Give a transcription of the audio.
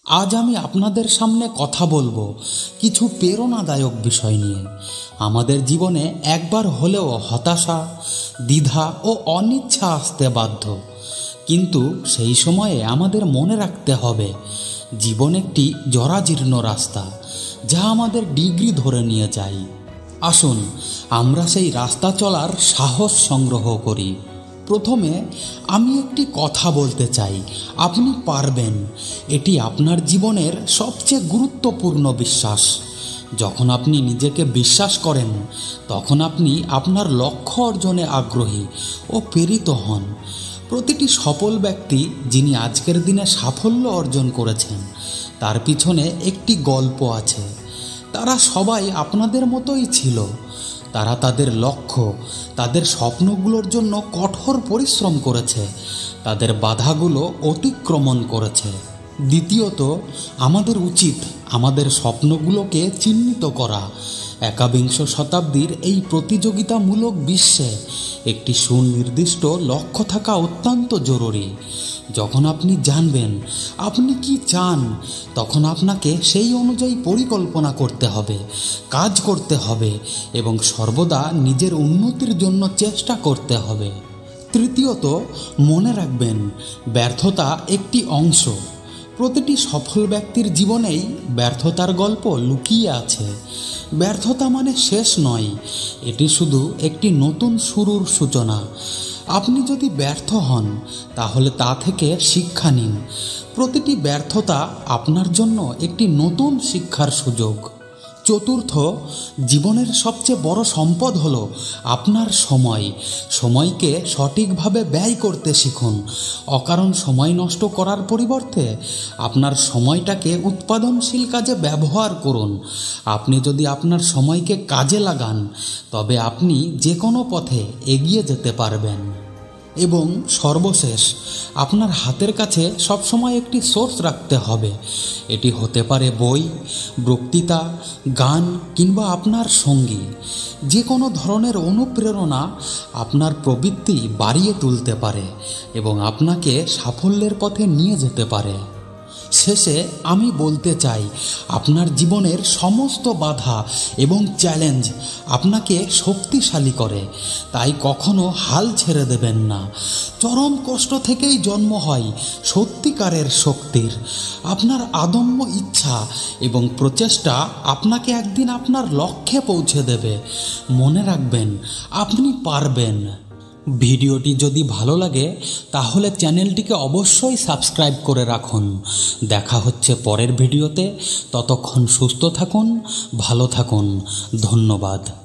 আজ আমি আপনাদের সামনে কথা বলবো কিছু প্রেরণাদায়ক বিষয় নিয়ে। আমাদের জীবনে একবার হলেও হতাশা, দ্বিধা ও অনিচ্ছা আসতে বাধ্য, কিন্তু সেই সময়ে আমাদের মনে রাখতে হবে জীবন একটি জরাজীর্ণ রাস্তা, যা আমাদের ডিগ্রি ধরে নিয়ে যায়। আসুন আমরা সেই রাস্তা চলার সাহস সংগ্রহ করি। প্রথমে আমি একটি কথা বলতে চাই, আপনি পারবেন। এটি আপনার জীবনের সবচেয়ে গুরুত্বপূর্ণ বিশ্বাস। যখন আপনি নিজেকে বিশ্বাস করেন, তখন আপনি আপনার লক্ষ্য অর্জনে আগ্রহী ও প্রেরিত হন। প্রতিটি সফল ব্যক্তি যিনি আজকের দিনে সাফল্য অর্জন করেছেন, তার পিছনে একটি গল্প আছে। তারা সবাই আপনাদের মতোই ছিল। তারা তাদের লক্ষ্য, তাদের স্বপ্নগুলোর জন্য কঠোর পরিশ্রম করেছে, তাদের বাধাগুলো অতিক্রমণ করেছে। দ্বিতীয়ত, আমাদের উচিত আমাদের স্বপ্নগুলোকে চিহ্নিত করা। একবিংশ শতাব্দীর এই প্রতিযোগিতামূলক বিশ্বে একটি সুনির্দিষ্ট লক্ষ্য থাকা অত্যন্ত জরুরি। যখন আপনি জানবেন আপনি কি চান, তখন আপনাকে সেই অনুযায়ী পরিকল্পনা করতে হবে, কাজ করতে হবে এবং সর্বদা নিজের উন্নতির জন্য চেষ্টা করতে হবে। তৃতীয়ত, মনে রাখবেন ব্যর্থতা একটি অংশ। প্রতিটি সফল ব্যক্তির জীবনেই ব্যর্থতার গল্প লুকিয়ে আছে। ব্যর্থতা মানে শেষ নয়, এটি শুধু একটি নতুন শুরুর সূচনা। আপনি যদি ব্যর্থ হন, তাহলে তা থেকে শিক্ষা নিন। প্রতিটি ব্যর্থতা আপনার জন্য একটি নতুন শিক্ষার সুযোগ। চতুর্থ, জীবনের সবচেয়ে বড় সম্পদ হলো আপনার সময়। সময়কে সঠিকভাবে ব্যয় করতে শিখুন। অকারণ সময় নষ্ট করার পরিবর্তে আপনার সময়টাকে উৎপাদনশীল কাজে ব্যবহার করুন। আপনি যদি আপনার সময়কে কাজে লাগান, তবে আপনি যে কোনো পথে এগিয়ে যেতে পারবেন। এবং সর্বশেষ, আপনার হাতের কাছে সবসময় একটি সোর্স রাখতে হবে। এটি হতে পারে বই, বক্তৃতা, গান কিংবা আপনার সঙ্গী। যে কোনো ধরনের অনুপ্রেরণা আপনার প্রবৃত্তি বাড়িয়ে তুলতে পারে এবং আপনাকে সাফল্যের পথে নিয়ে যেতে পারে। শেষে আমি বলতে চাই, আপনার জীবনের সমস্ত বাধা এবং চ্যালেঞ্জ আপনাকে শক্তিশালী করে। তাই কখনো হাল ছেড়ে দেবেন না। চরম কষ্ট থেকেই জন্ম হয় সত্যিকারের শক্তির। আপনার আদম্য ইচ্ছা এবং প্রচেষ্টা আপনাকে একদিন আপনার লক্ষ্যে পৌঁছে দেবে। মনে রাখবেন, আপনি পারবেন। ভিডিওটি যদি ভালো লাগে, তাহলে চ্যানেলটিকে অবশ্যই সাবস্ক্রাইব করে রাখুন। দেখা হচ্ছে পরের ভিডিওতে। ততক্ষণ সুস্থ থাকুন, ভালো থাকুন। ধন্যবাদ।